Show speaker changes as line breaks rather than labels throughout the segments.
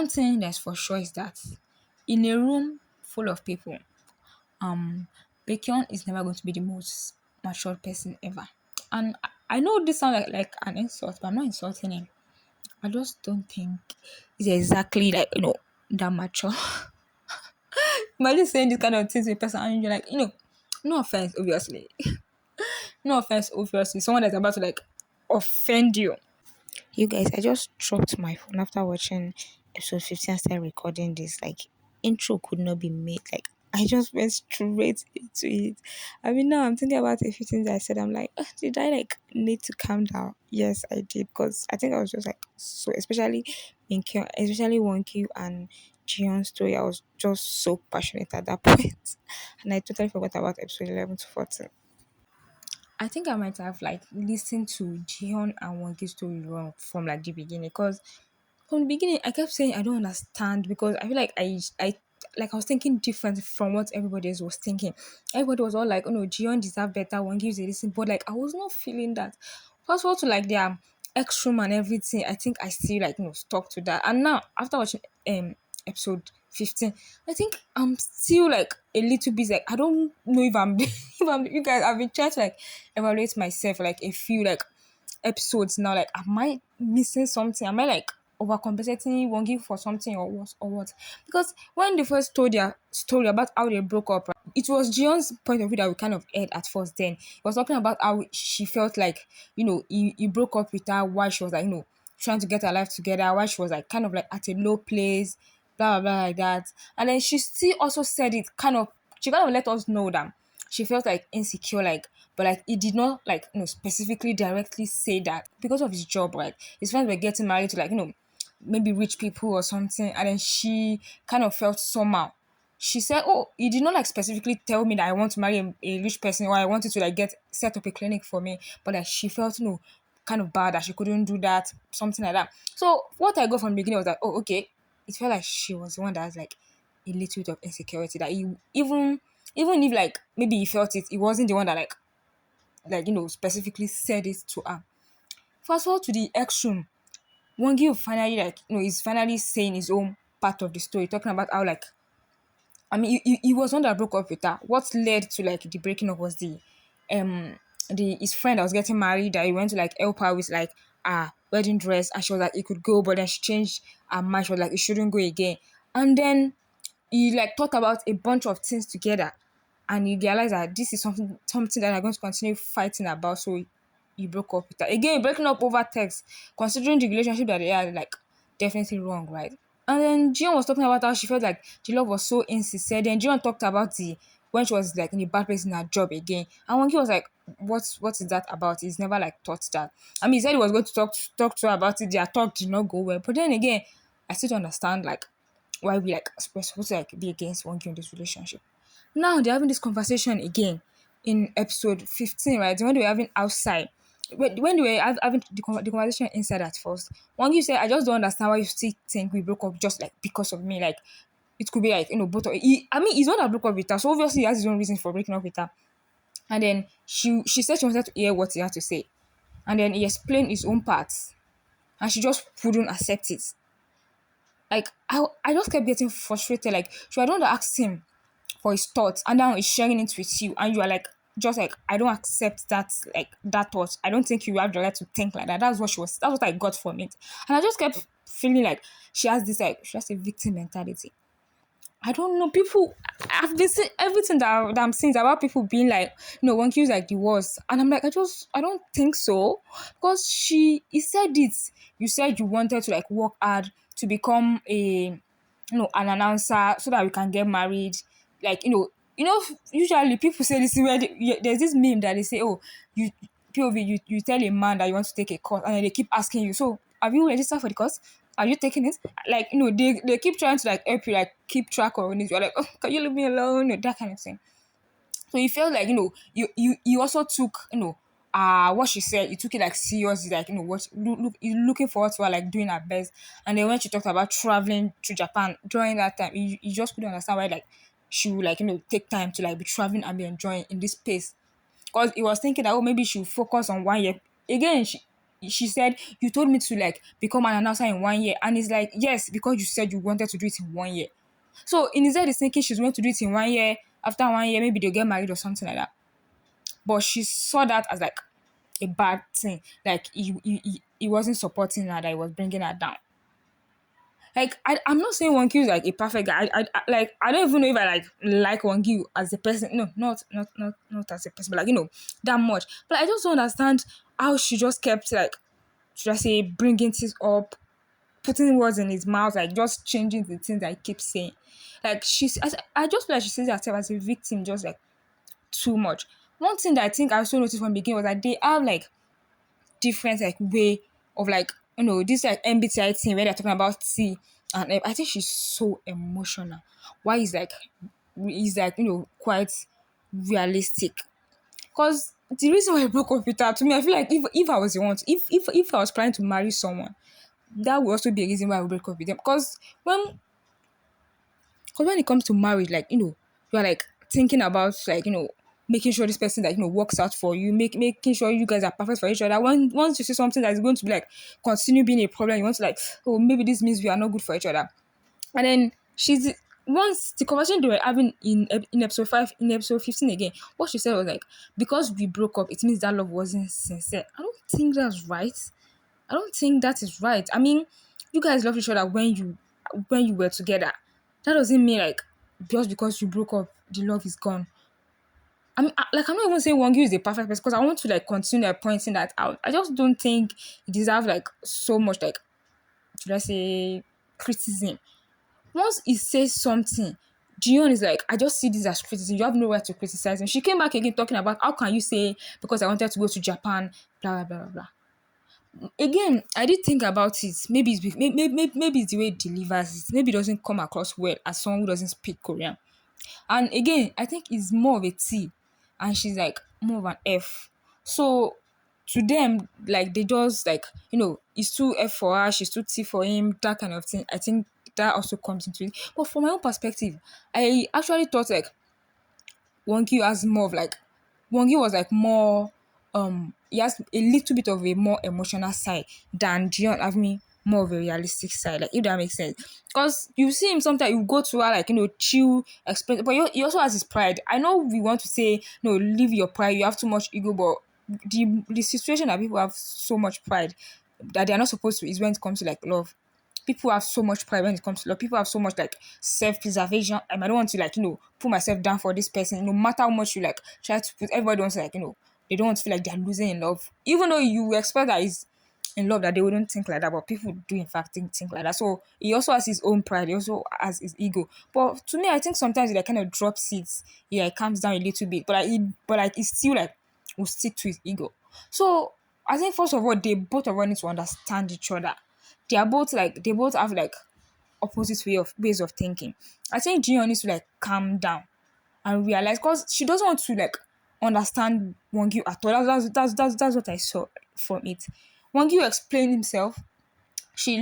one thing that's for sure is that in a room full of people, Baekhyun is never going to be the most mature person ever. And I know this sounds like an insult, but I'm not insulting him. I just don't think he's exactly like, that mature. Imagine saying this kind of things to a person and you're like, no offense, obviously. No offense, obviously. Someone that's about to like offend you. You guys, I just dropped my phone after watching episode 15 and started recording this. Like, intro could not be made. Like, I just went straight into it. I mean, now I'm thinking about a few things I said. I'm like, "Ugh, did I like need to calm down?" Yes, I did. Because I think I was just like, so, especially Wonky and Jiyeon's story. I was just so passionate at that point. And I totally forgot about episode 11 to 14. I think I might have like listened to Jihyun and Wonki's story wrong from like the beginning because from the beginning I kept saying I don't understand because I feel like I was thinking different from what everybody else was thinking. Everybody was all like, oh no, Jihyun deserve better, Wonki is a listen, but like I was not feeling that. Fast forward to like their X room and everything, I think I still like stuck to that. And now after watching episode 15, I think I'm still like a little bit like I don't know if I'm if I'm you guys I've been trying to like evaluate myself for, like a few like episodes now. Like am I missing something? Am I like overcompensating Wongi for something or what? Because when they first told their story about how they broke up, right, it was Jion's point of view that we kind of heard at first. Then he was talking about how she felt like he broke up with her while she was like trying to get her life together, while she was like kind of like at a low place, blah blah blah like that. And then she still also said it kind of she kind of let us know that she felt like insecure, like but like he did not like specifically directly say that because of his job, right? His friends were getting married to like maybe rich people or something, and then she kind of felt somehow. She said, "Oh, he did not like specifically tell me that I want to marry a rich person or I wanted to like get set up a clinic for me, but like she felt kind of bad that she couldn't do that, something like that." So what I got from the beginning was like, "Oh, okay." It felt like she was the one that has like a little bit of insecurity that he even if like maybe he felt it, he wasn't the one that specifically said it to her. Fast forward to the X room. Wongi finally like he's finally saying his own part of the story, talking about how like I mean he was one that broke up with her. What led to like the breaking up was um his friend that was getting married that he went to like help her with like a wedding dress, and she was like he could go, but then she changed her mind. She was like he shouldn't go again. And then he like thought about a bunch of things together, and he realized that this is something that I'm going to continue fighting about. So he broke up with her again, breaking up over text, considering the relationship that they had, like definitely wrong, right? And then Jion was talking about how she felt like the love was so insincere. Then Jion talked about the when she was like in a bad place in her job again, and Wongi was like, what is that about? He's never like thought that. I mean, he said he was going to talk to her about it. Their talk did not go well, but then again, I still don't understand like why we're supposed to like be against Wongi in this relationship. Now they're having this conversation again in episode 15, right? When they were having outside. When they were having the conversation inside at first, Wongi said, I just don't understand why you still think we broke up just like because of me. Like, it could be like, both of I mean, he's the one that broke up with her, so obviously he has his own reason for breaking up with her. And then she said she wanted to hear what he had to say. And then he explained his own parts. And she just wouldn't accept it. Like, I just kept getting frustrated. Like, so I don't ask him for his thoughts, and now he's sharing it with you, and you are like just like I don't accept that, like that thought. I don't think you have the right to think like that. That's what I got from it. And I just kept feeling like she has a victim mentality. I don't know. People, I've been seeing everything that I'm seeing is about people being like, one is like the worst. And I'm like, I don't think so. Because he said it. You said you wanted to like work hard to become an announcer so that we can get married. Like, usually people say this where there's this meme that they say, oh, you, POV, you tell a man that you want to take a course and then they keep asking you, so have you registered for the course? Are you taking it? Like, they keep trying to like help you, like keep track of it. You're like, oh, can you leave me alone? That kind of thing. So you felt like, you also took, what she said, you took it like seriously, like, what you looking forward to her, like doing her best. And then when she talked about traveling to Japan during that time, you just couldn't understand why, like, she would like, take time to like be traveling and be enjoying in this space. Because he was thinking that, oh, maybe she would focus on 1 year. Again, she said, you told me to like become an announcer in 1 year. And it's like, yes, because you said you wanted to do it in 1 year. So in his head, he's thinking she's going to do it in 1 year. After 1 year, maybe they'll get married or something like that. But she saw that as like a bad thing. Like he wasn't supporting her, that he was bringing her down. Like I'm not saying Wongi is like a perfect guy. Like I don't even know if I like Wongi as a person. No, not as a person, but like that much. But I just don't understand how she just kept like, should I say, bringing things up, putting words in his mouth, like just changing the things that he keeps saying. Like I just feel like she sees herself as a victim, just like too much. One thing that I think I also noticed from the beginning was that they have like different like way of like this like MBTI thing where they're talking about T, and I think she's so emotional. Why is like quite realistic, because the reason why I broke up with her, to me, I feel like if I was the one if I was planning to marry someone, that would also be a reason why I would break up with them. Because when it comes to marriage, like you're like thinking about like making sure this person that works out for you, making sure you guys are perfect for each other. Once you see something that is going to be like continue being a problem, you want to like, oh, maybe this means we are not good for each other. And then once the conversation they were having in episode 5, in episode 15 again, what she said was like, because we broke up, it means that love wasn't sincere. I don't think that's right. I don't think that is right. I mean, you guys love each other when you were together. That doesn't mean like just because you broke up, the love is gone. I mean, I'm not even saying Wongi is the perfect person, because I want to like continue pointing that out. I just don't think he deserves like so much like, should I say, criticism. Once he says something, Jiyeon is like, I just see this as criticism. You have nowhere to criticize him. She came back again talking about, how can you say because I wanted to go to Japan, blah blah blah blah blah. Again, I did think about it. Maybe it's the way it delivers it. Maybe it doesn't come across well as someone who doesn't speak Korean. And again, I think it's more of a T, and she's like more of an F. So to them, like they just like it's too F for her, she's too T for him, that kind of thing. I think that also comes into it. But from my own perspective, I actually thought like Wongi has more of like, Wongi was like more he has a little bit of a more emotional side than Jiyeon having more of a realistic side, like if that makes sense. Because you see him sometimes, you go to her like chill, explain, but he also has his pride. I know we want to say no, leave your pride, you have too much ego, but the situation that people have so much pride that they are not supposed to is when it comes to like love. People have so much pride when it comes to love. People have so much like self-preservation. I don't want to like put myself down for this person. No matter how much you like try to put, everybody wants to like they don't want to feel like they're losing in love. Even though you expect that he's in love, that they wouldn't think like that, but people do in fact think like that. So he also has his own pride. He also has his ego. But to me, I think sometimes he like kind of drops it. Yeah, it calms down a little bit. But he still like will stick to his ego. So I think first of all, they both of them need to understand each other. They both have like opposite ways of thinking. I think Jiyeon needs to like calm down and realize, because she doesn't want to like understand Wongi at all. That's what I saw from it. Wongi explained himself. She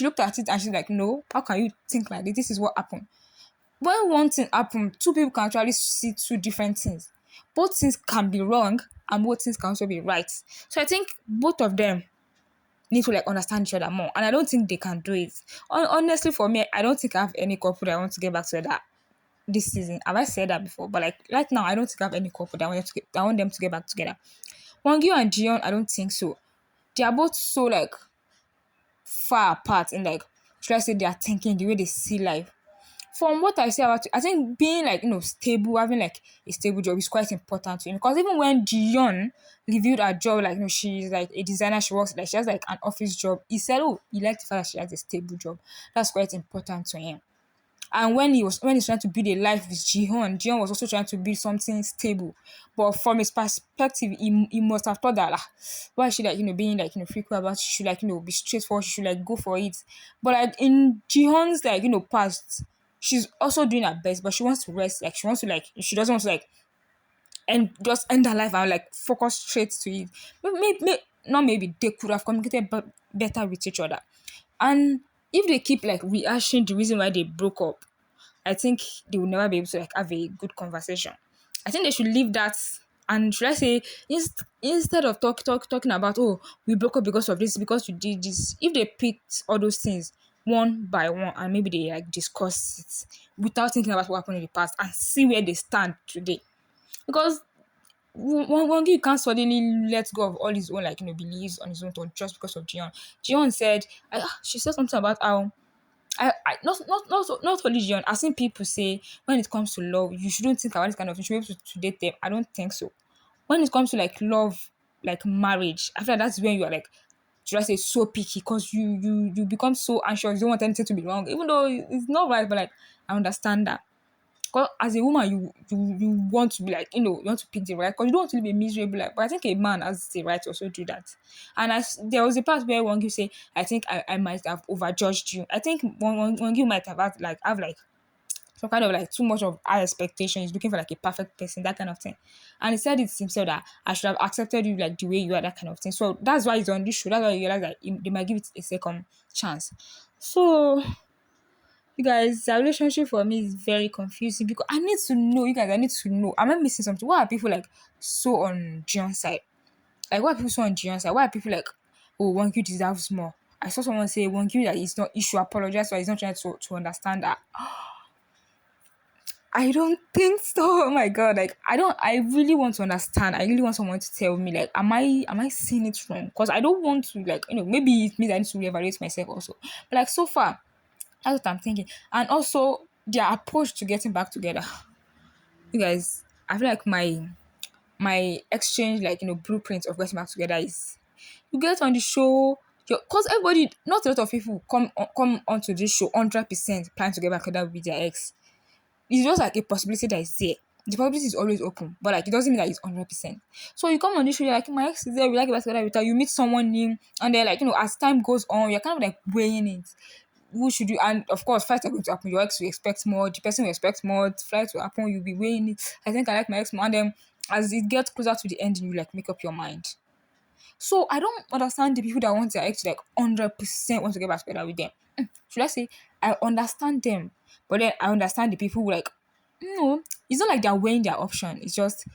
looked at it and she's like, no, how can you think like this? This is what happened. When one thing happened, two people can actually see two different things. Both things can be wrong and both things can also be right. So I think both of them need to like understand each other more, and I don't think they can do it. Honestly, for me, I don't think I have any couple that I want to get back together this season. Have I said that before? But like right now, I don't think I have any couple that I want them to get back together. Wangyu and Jiyeon, I don't think so. They are both so like far apart in like, should I say, they are thinking, the way they see life. From what I say about it, I think being like stable, having like a stable job is quite important to him. Because even when Jiyeon reviewed her job, like she's like a designer, she works like she has like an office job. He said, "Oh, he liked the fact that she has a stable job. That's quite important to him." And when he's trying to build a life with Jiyeon was also trying to build something stable. But from his perspective, he must have thought that why should like being like frequent about, she should like be straightforward, she should like go for it. But like in Jiyeon's like past, she's also doing her best, but she wants to rest. Like she wants to like, she doesn't want to like and just end her life and like focus straight to it. Maybe they could have communicated better with each other. And if they keep like rehashing the reason why they broke up, I think they will never be able to like have a good conversation. I think they should leave that And should I say, instead of talking about, oh, we broke up because of this, because you did this, if they picked all those things one by one and maybe they like discuss it without thinking about what happened in the past and see where they stand today. Because one day you can't suddenly let go of all his own like beliefs on his own thought just because of Jiyeon. Jiyeon said, she said something about how not only Jiyeon. I've seen people say when it comes to love, you shouldn't think about this kind of thing. You should be able to date them. I don't think so. When it comes to like love, like marriage, I feel like that's when you are like, should I say, so picky because you become so anxious. You don't want anything to be wrong, even though it's not right. But like, I understand that. Because as a woman, you want to be like, you want to pick the right, because you don't want to be miserable. Like, but I think a man has the right to also do that. And there was a part where one you say, I think I might have overjudged you. I think one you might have like some kind of like too much of high expectation. He's looking for like a perfect person, that kind of thing. And he said it himself that I should have accepted you like the way you are, that kind of thing. So that's why he's on this show. That's why you realize that they might give it a second chance. So you guys, the relationship for me is very confusing because I need to know, you guys, I need to know. Am I missing something? Why are people like so on Jion's side? Like, why are people so on Jion's side? Why are people like, oh, Wonku deserves more? I saw someone say Wonku that it's not, he should apologize, so he's not trying to understand that. I don't think so. Oh my god, like I really want to understand. I really want someone to tell me, like, am I seeing it wrong? Because I don't want to, like, maybe it means I need to reevaluate myself also. But like so far, that's what I'm thinking. And also their approach to getting back together. You guys, I feel like my exchange, like, blueprint of getting back together is you get on the show, because everybody, not a lot of people come onto this show 100% plan to get back together with their ex. It's just like a possibility that is there. The possibility is always open, but like it doesn't mean that it's 100%. So you come on this show, you're like, my ex is there, we like it back together with her. You meet someone new, and they're like, as time goes on, you're kind of like weighing it. Who should you? And of course, fights are going to happen. Your ex will expect more, the person will expect more, flight will happen, you'll be weighing it. I think I like my ex more. And then as it gets closer to the end, you like make up your mind. So I don't understand the people that want their ex to like 100% want to get back together with them. Should I say I understand them, but then I understand the people who like, no, it's not like they're weighing their option. It's just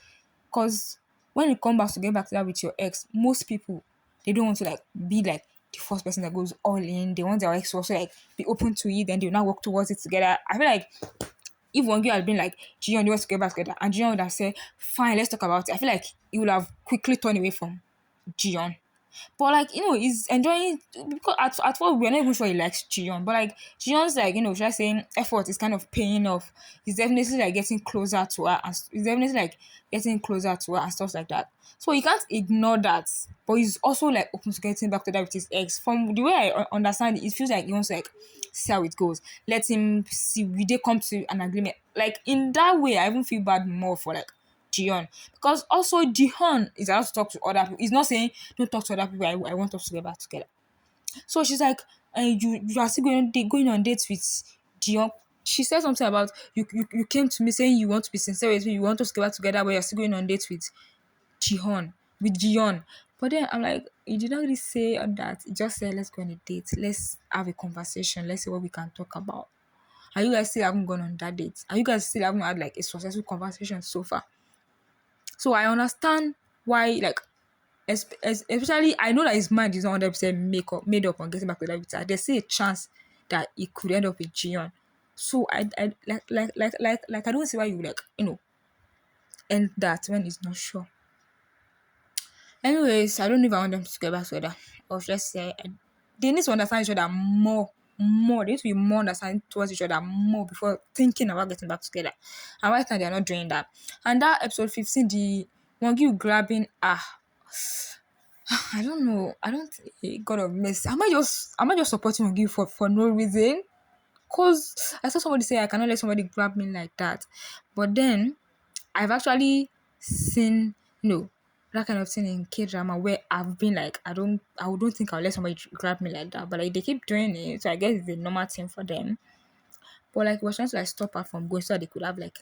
because when you come back to get back together with your ex, most people, they don't want to like be like the first person that goes all in. They want their ex to also like be open to it, then they'll now work towards it together. I feel like if one girl had been like, Jiyeon, you want to get back together, and Jiyeon would have said, fine, let's talk about it, I feel like he would have quickly turned away from Jiyeon. But like, he's enjoying, because at first we're not even sure he likes Jiyeon. But like Jiyeon's like, should I say effort is kind of paying off. He's definitely like getting closer to her, and he's definitely like getting closer to her and stuff like that. So you can't ignore that. But he's also like open to getting back to that with his ex. From the way I understand it, it feels like he wants to like see how it goes. Let him see, will they come to an agreement? Like in that way, I even feel bad more for like Jiyeon, because also Jiyeon is allowed to talk to other people. He's not saying don't talk to other people. I want us to get back together. So she's like, you are still going on dates with Jiyeon. She said something about you came to me saying you want to be sincere with me, you want us to get back together, but you're still going on dates with Jiyeon. But then I'm like, you did not really say on that. You just said let's go on a date, let's have a conversation, let's see what we can talk about. Are you guys still haven't gone on that date? Are you guys still haven't had like a successful conversation so far? So I understand why, like, especially I know that his mind is not 100% made up on getting back with her. There's still a chance that it could end up with Jiyeon. So I like I don't see why you like end that when it's not sure. Anyways, I don't know if I want them to get back together, or just say they need to understand each other more. More, they need to be more understanding towards each other more before thinking about getting back together. And right now they are not doing that. And that episode 15, the one you grabbing I don't know. I don't God of mercy. Am I just supporting Wongi for no reason? Cause I saw somebody say I cannot let somebody grab me like that. But then I've actually seen, that kind of thing in K-drama where I've been like, I don't think I'll let somebody grab me like that. But like they keep doing it, so I guess it's a normal thing for them. But like, we're trying to like stop her from going so that they could have like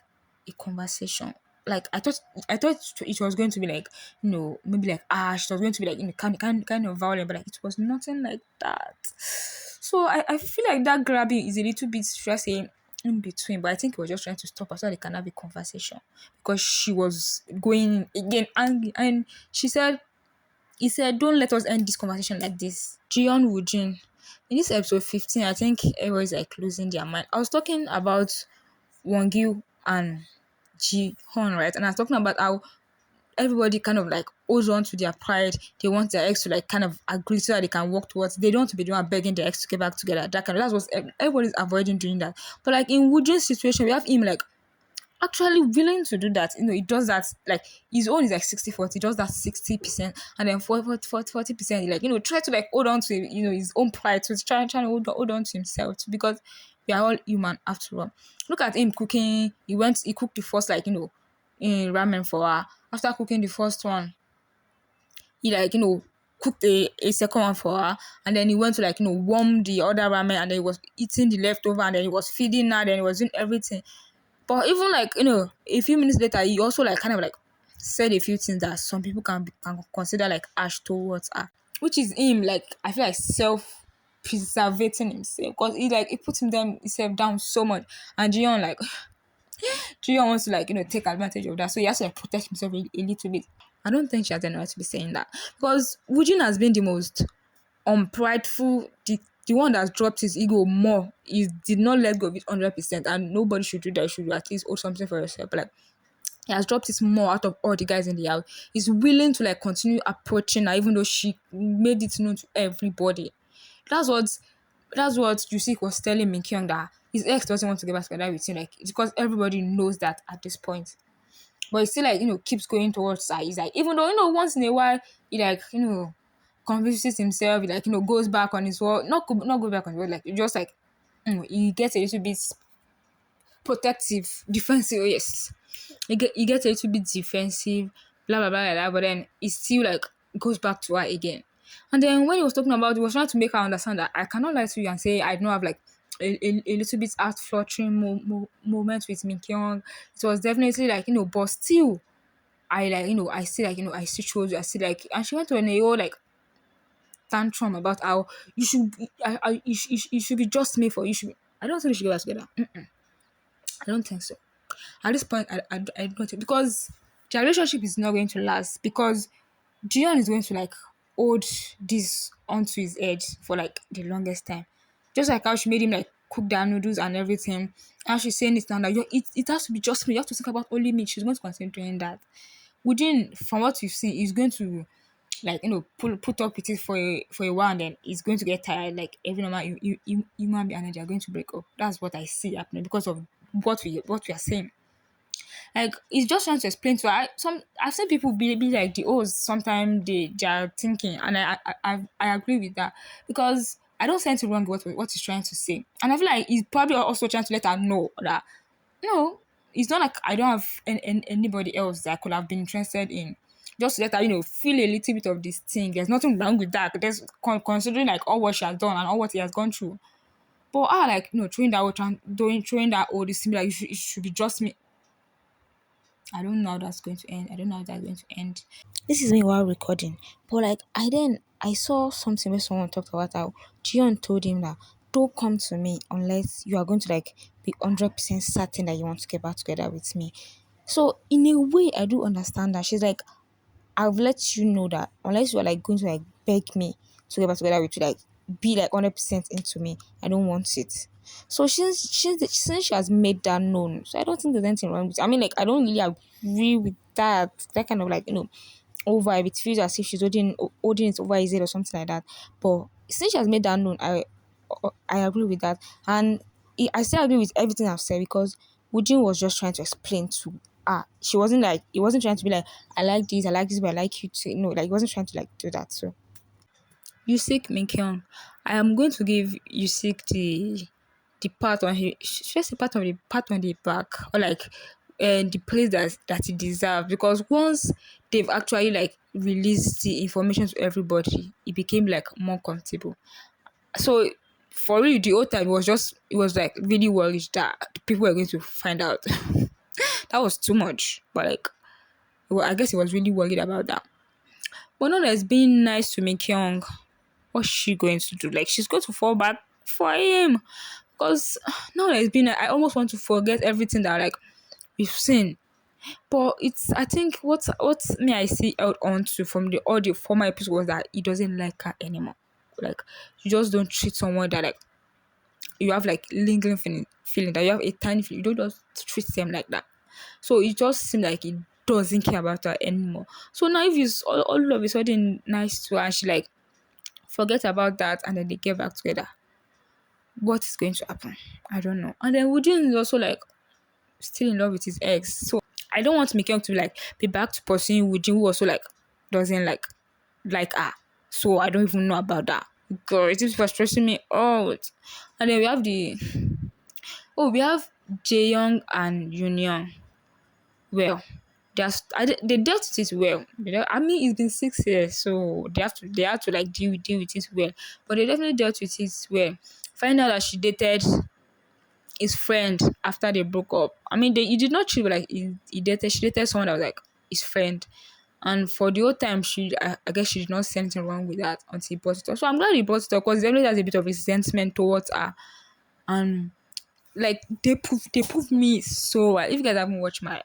a conversation. Like I thought it was going to be like, maybe like Ash. It was going to be like kind of violent, but like it was nothing like that. So I feel like that grabbing is a little bit, should I say, in between, but I think he was just trying to stop her so they can have a conversation because she was going again angry. And he said, don't let us end this conversation like this. Jiyeon Woojin. In this episode 15, I think everyone's like losing their mind. I was talking about Wongyu and Ji-hun, right? And I was talking about how everybody kind of like holds on to their pride. They want their ex to like kind of agree so that they can work towards. They don't want to be the one begging their ex to get back together. That's what everybody's avoiding doing that. But like in Woojin's situation, we have him like actually willing to do that. He does that. Like his own is like 60-40, he does that 60%, and then 40%, like, try to like hold on to, his own pride. So he's trying to hold on to himself too, because we are all human after all. Look at him cooking. He cooked the first, like, in ramen for her. After cooking the first one, he like, cooked a second one for her, and then he went to like, warm the other ramen, and then he was eating the leftover, and then he was feeding her, then he was doing everything. But even like, a few minutes later, he also like kind of like said a few things that some people can consider like harsh towards her, which is him like, I feel like self-preservating himself, because he put himself down so much. And Jiyeon like Jiyeon wants to like, take advantage of that, so he has to like protect himself a little bit. I don't think she has any right to be saying that, because Woojin has been the most unprideful, the one that's dropped his ego more. He did not let go of it 100%, and nobody should do that. You should at least hold something for yourself. But like, he has dropped it more out of all the guys in the house. He's willing to like continue approaching her, even though she made it known to everybody. That's what Yoosik was telling Minkyung, that his ex doesn't want to get back together with him. Like, it's because everybody knows that at this point. But he still like, keeps going towards her. He's like, even though, once in a while, he like, convinces himself, he like, goes back on his word. Not go back on his word, like, just like, he gets a little bit protective, defensive, yes. He gets a little bit defensive, blah, blah, blah, blah, blah, but then he still like goes back to her again. And then when he was talking about, he was trying to make her understand that I cannot lie to you and say I don't have like a little bit heart fluttering moment with Minkyung. It was definitely like, but still, I like, I still like, I still chose you. I still like, and she went on a whole like tantrum about how you should, you should be just made for you. Should be, I don't think we should get back together. I don't think so. At this point, I don't think, because their relationship is not going to last, because Jiyeon is going to like hold this onto his head for like the longest time. Just like how she made him like cook their noodles and everything. And she's saying it now that it has to be just me. You have to think about only me. She's going to continue doing that. Within, from what you've seen, he's going to like, put up with it for a while, and then he's going to get tired. Like every normal human being, and they are going to break up. That's what I see happening because of what we are saying. Like, he's just trying to explain to her. I've seen people be like the O's. Sometimes they are thinking, and I agree with that, because I don't see anything wrong with what he's trying to say, and I feel like he's probably also trying to let her know that no, it's not like I don't have anybody else that I could have been interested in. Just to let her, feel a little bit of this thing. There's nothing wrong with that. There's considering like all what she has done and all what he has gone through. But I like, throwing that throwing that old is similar. It should be just me. I don't know how that's going to end. I don't know how that's going to end. This is me while recording. But like, I saw something where someone talked about how Jiyeon told him that don't come to me unless you are going to like be 100% certain that you want to get back together with me. So in a way, I do understand that. She's like, I've let you know that unless you are like going to like beg me to get back together with you, like be like 100% into me, I don't want it. So since she has made that known, so I don't think there's anything wrong with it. I mean, like, I don't really agree with that kind of like, over it feels as if she's holding it over his head or something like that. But since she has made that known, I agree with that. And I still agree with everything I've said, because Woojin was just trying to explain to her. She wasn't like, he wasn't trying to be like, I like this, but I like you too. No, like, he wasn't trying to like do that. So Yoosik+minkyung, I am going to give Yoosik the part on his, just the part on the back, or like the place that he deserves, because once they've actually like released the information to everybody, it became like more comfortable. So for real, the whole time it was like really worried that people were going to find out. That was too much. But like, well, I guess he was really worried about that. But not as being nice to Minkyung. What's she going to do? Like, she's going to fall back for him. Because now that it's been, I almost want to forget everything that like we've seen. But it's, I think what me I see out onto from the audio former episode was that he doesn't like her anymore. Like, you just don't treat someone that like you have like lingering feeling that you have a tiny feeling. You don't just treat them like that. So it just seems like he doesn't care about her anymore. So now if he's all of a sudden nice to her and she like forget about that and then they get back together, what is going to happen? I don't know. And then Woojin is also like still in love with his ex. So I don't want Mikhail to like be back to pursuing Woojin, who also like doesn't like her. So I don't even know about that. Girl, it is frustrating me out. And then we have Jaeyhung and Union. Well, they dealt with it well. I mean, it's been 6 years, so they have to like deal with it well. But they definitely dealt with it well. Find out that she dated his friend after they broke up. I mean, he did not cheat, but like she dated someone that was like his friend. And for the whole time, I guess she did not see anything wrong with that until he brought it up. So I'm glad he brought it up because definitely has a bit of resentment towards her. And like they proved me so well. If you guys haven't watched my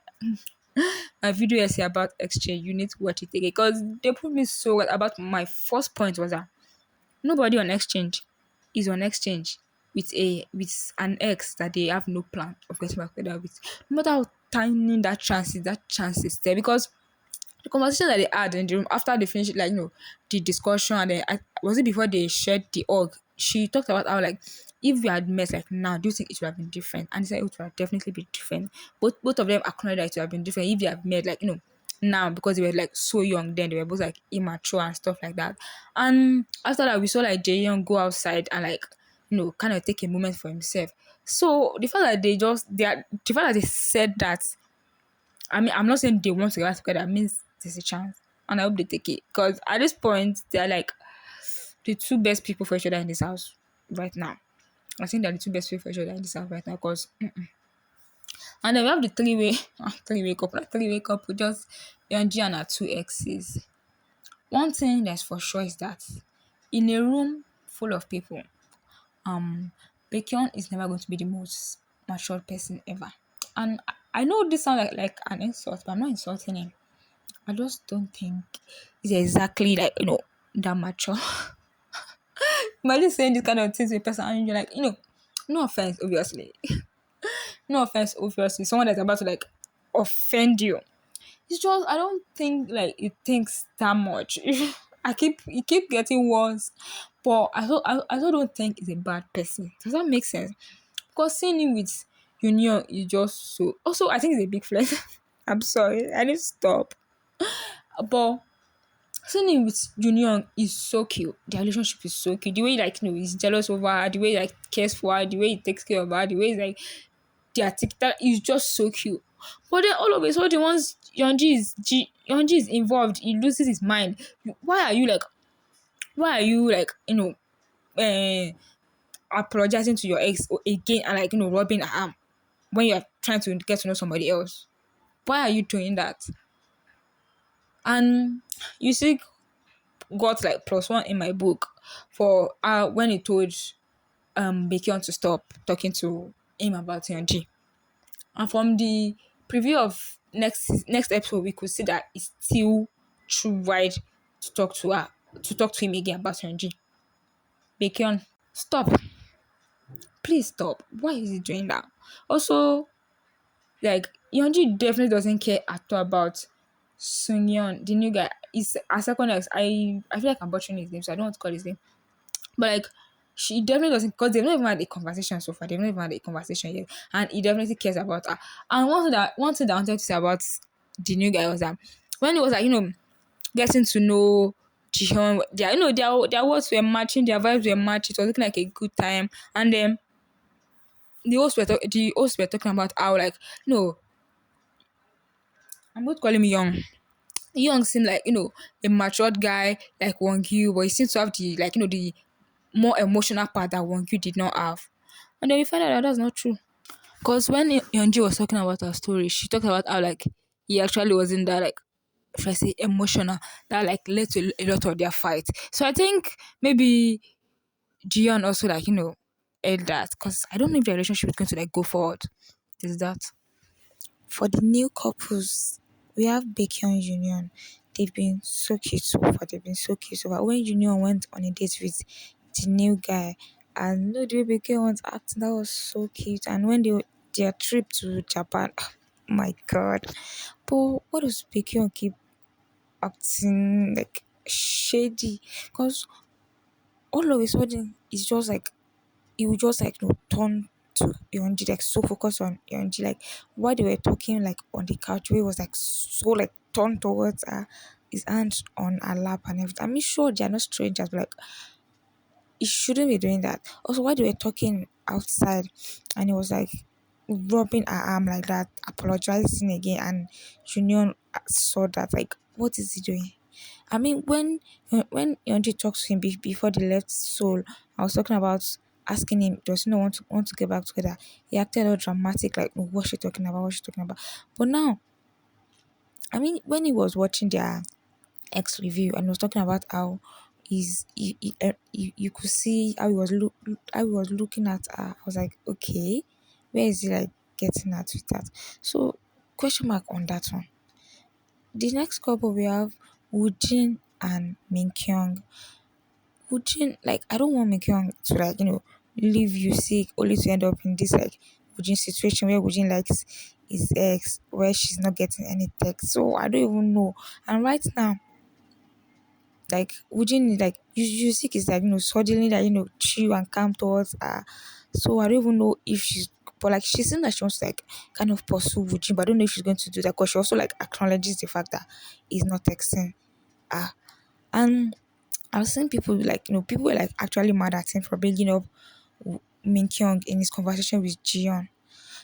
video essay about exchange, you need to watch it again because they proved me so well about my first point was that nobody on exchange is on exchange with an ex that they have no plan of getting back together with. No matter how tiny that chance is there because the conversation that they had in the room after they finished, like, the discussion, and then was it before they shared the org? She talked about how, like, if we had met, like, now, do you think it would have been different? And he said it would have definitely been different. Both of them acknowledged that it would have been different if they had met, like, now, because they were, like, so young then. They were both, like, immature and stuff like that. And after that, we saw, like, Jaehyung go outside and, like, kind of take a moment for himself. So the fact that the fact that they said that, I mean, I'm not saying they want to get together. It means there's a chance. And I hope they take it. Because at this point, they're like the two best people for each other in this house right now. I think they're the two best people for each other in this house right now. Because, and then we have the three-way couple, just Yeonji and her two exes. One thing that's for sure is that in a room full of people, Baekhyun is never going to be the most mature person ever. And I know this sounds like an insult, but I'm not insulting him. I just don't think he's exactly like, that mature. Imagine saying this kind of things to a person and you're like, no offense, obviously. No offense, obviously. Someone that's about to like offend you. It's just, I don't think like it thinks that much. It keep getting worse. But I also don't think he's a bad person. Does that make sense? Because seeing him with Union is just so. Also, I think it's a big flex. I'm sorry, I need to stop. But seeing him with Union is so cute. Their relationship is so cute. The way like he's jealous over her, the way he, like cares for her, the way he takes care of her, the way he's like their TikTok is just so cute. But then all of a sudden, once Yeonji is involved, he loses his mind. Why are you like apologizing to your ex again and like rubbing her arm when you're trying to get to know somebody else? Why are you doing that? And you see got like +1 in my book for when he told Baekhyun to stop talking to him about Yeonji. And from the preview of next episode, we could see that it's still too right to talk to him again about Yeonji. Baekhyun, stop. Please stop. Why is he doing that? Also, like, Yeonji definitely doesn't care at all about Sungyeon, the new guy. Is a second ex. I feel like I'm butchering his name, so I don't want to call his name. But like, she definitely doesn't, because they've not even had a conversation so far. They've not even had a conversation yet, and he definitely cares about her. And one thing that I wanted to say about the new guy was that when it was like getting to know Jihyun, their words were matching, their vibes were matching. It was looking like a good time, and then the hosts were talking about how like I'm going to call him Young. Young seemed like a matured guy like Won-gyu, but he seems to have the like the more emotional part that Won-gyu did not have. And then we find out that that's not true. Because when Yeonji was talking about her story, she talked about how like he actually wasn't that like, if I say emotional, that like led to a lot of their fights. So I think maybe Jiyeon also like end that because I don't know if their relationship is going to like go forward. Is that for the new couples? We have Baekhyun Union. They've been so cute so far. They've been so cute so far. When Union went on a date with the new guy, and no, the way Baekhyun was acting, that was so cute. And when their trip to Japan, my god. But what does Baekhyun keep acting like shady? Because all of a sudden it's just like he would just like turn to Yeonji, like so focused on Yeonji, like while they were talking like on the couch, where he was like so like turned towards her, his hands on her lap and everything. I mean, sure they are not strangers, but like he shouldn't be doing that. Also, while they were talking outside, and he was like rubbing her arm like that, apologizing again, and Junior saw that, like, what is he doing? I mean, when Yeonji talks to him before they left Seoul, I was talking about asking him, does he not want to get back together? He acted all dramatic, like, "Oh, what's she talking about? What's she talking about?" But now, I mean, when he was watching their ex review and was talking about how you could see how how he was looking at her, I was like, okay, where is he like getting at with that? So question mark on that one. The next couple we have Woojin and Minkyung. Woojin, like, I don't want Minkyung to like, leave you sick only to end up in this like Woojin situation where Woojin likes his ex, where she's not getting any text. So I don't even know. And right now, like Woojin, like Yoosik is like, suddenly like, chill and calm towards her. So I don't even know if she's, but like she seems like she wants to like kind of pursue Woojin, but I don't know if she's going to do that because she also like acknowledges the fact that he's not texting her. And I've seen people like, people were like actually mad at him for bringing up Min Kyung in his conversation with Jiyeon.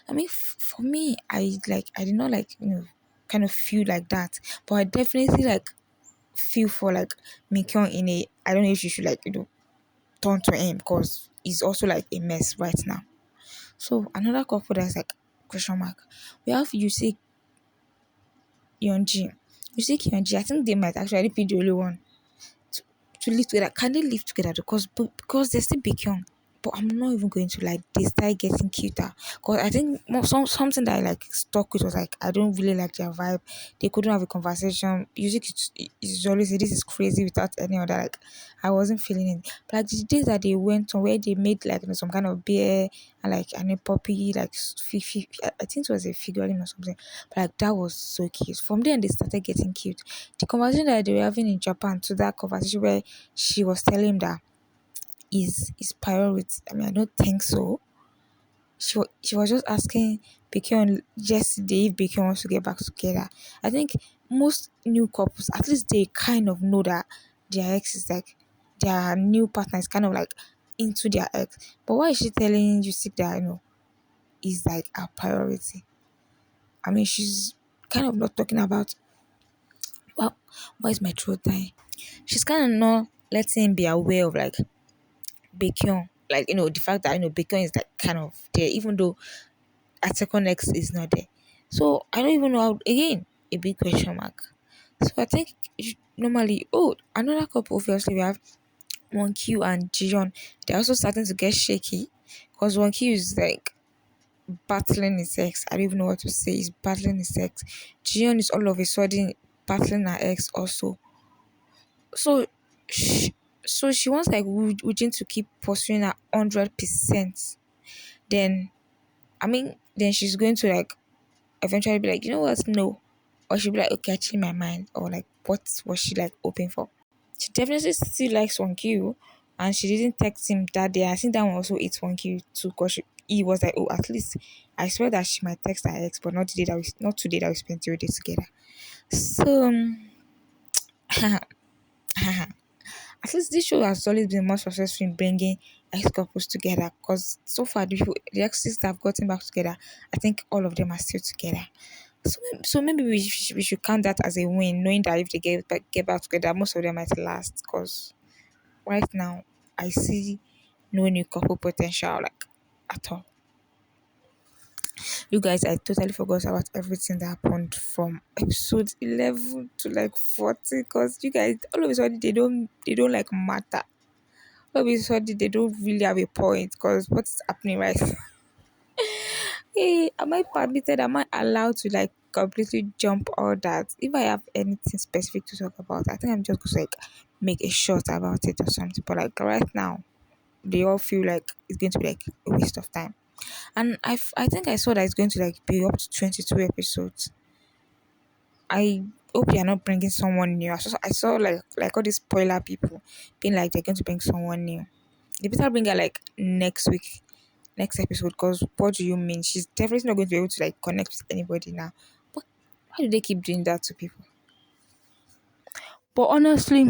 I mean, for me, I did not like, kind of feel like that, but I definitely like feel for like Min Kyung in a, I don't know if you should like, turn to him because he's also like a mess right now. So another couple that's like question mark. We have Yeonji. Yeonji, I think they might actually be the only one to live together. Can they live together? Because they're still big young. But I'm not even going to like they start getting cuter. Cause I think something that I like stuck with was like I don't really like their vibe. They couldn't have a conversation. Music is always say this is crazy without any other like I wasn't feeling it. But like the days that they went on where they made like some kind of beer and like and a puppy like I think it was a figurine or something. But like that was so cute. From then they started getting cute. The conversation that they were having in Japan to that conversation where she was telling him that is priority. I mean, I don't think so. She was just asking Baekhyun yesterday if Baekhyun wants to get back together. I think most new couples, at least they kind of know that their ex is like their new partner is kind of like into their ex. But why is she telling you sick that is like a priority? I mean, she's kind of not talking about. Well, why is my throat dying? She's kind of not letting him be aware of like Baekhyun, like the fact that Baekhyun is like kind of there, even though at second X is not there. So I don't even know how. Again, a big question mark. So I think normally, another couple obviously we have Wonq and Jiyeon. They're also starting to get shaky because Wonq is like battling his ex. I don't even know what to say. He's battling his ex. Jiyeon is all of a sudden battling her ex also. So she, so she wants like Woojin to keep pursuing her 100%. Then I mean, then she's going to like eventually be like, you know what, no, or she'll be like, okay, I changed my mind, or like, what was she like hoping for? She definitely still likes Wonq, and she didn't text him that day. I think that one also ate Wonq too, because he was like, oh, at least I swear that she might text her ex, but not today that we spent 3 days together. So at least this show has always been more successful in bringing ex couples together because so far the exes that have gotten back together, I think all of them are still together. So maybe we should count that as a win, knowing that if they get back together, most of them might last. Because right now, I see no new couple potential like at all. You guys, I totally forgot about everything that happened from episode 11 to like 40. Because you guys, all of a sudden, they don't like matter. Obviously, they don't really have a point because what's happening right. Hey, am I permitted? Am I allowed to like completely jump all that? If I have anything specific to talk about, I think I'm just going to like make a short about it or something. But like right now, they all feel like it's going to be like a waste of time. And I think I saw that it's going to like be up to 22 episodes. I hope you're not bringing someone new. I saw like all these spoiler people being like they're going to bring someone new. They better bring her like next week, next episode. Because what do you mean? She's definitely not going to be able to like connect with anybody now. But why do they keep doing that to people? But honestly,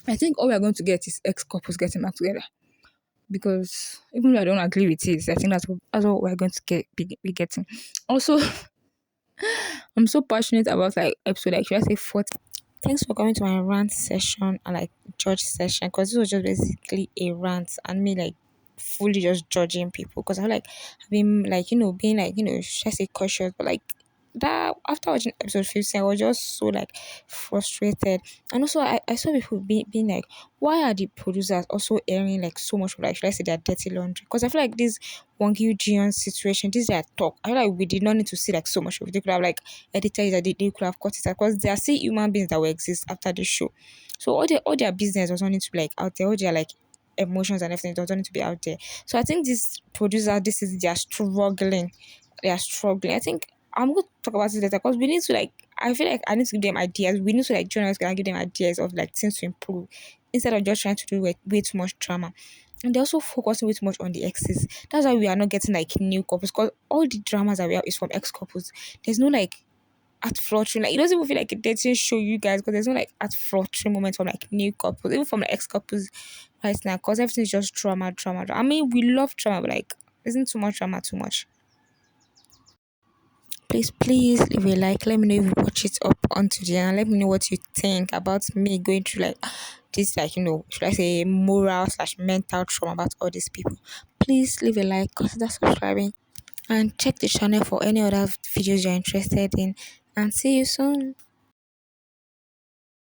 I think all we're going to get is ex couples getting back together. Because even though I don't agree with it, I think that's what we're going to be getting. Also, I'm so passionate about like episode like should I say 40. Thanks for coming to my rant session and like judge session because this was just basically a rant and me like fully just judging people because I feel like I've been like being like should I say cautious but like that after watching episode 15 I was just so like frustrated and also I saw people being like why are the producers also airing like so much like should I say their dirty laundry because I feel like this Gyu+jihyun situation this is their talk I feel like we did not need to see like so much of it they could have like edited it that they could have cut it because they are still human beings that will exist after the show so all their business was not need to be like out there all their like emotions and everything doesn't need to be out there so I think this producer this is they are struggling I think I'm going to talk about it later because we need to like I feel like I need to give them ideas. We need to like journalists can give them ideas of like things to improve instead of just trying to do way too much drama. And they also focusing way too much on the exes. That's why we are not getting like new couples because all the dramas that we have is from ex couples. There's no like at fluttering like it doesn't even feel like a dating show you guys because there's no like at fluttering moments from like new couples even from the ex couples right now because everything's just drama. I mean we love drama but like isn't too much drama too much. Please leave a like. Let me know if you watch it up onto the end. Let me know what you think about me going through like this, like should I say moral/mental trauma about all these people. Please leave a like, consider subscribing, and check the channel for any other videos you're interested in. And see you soon.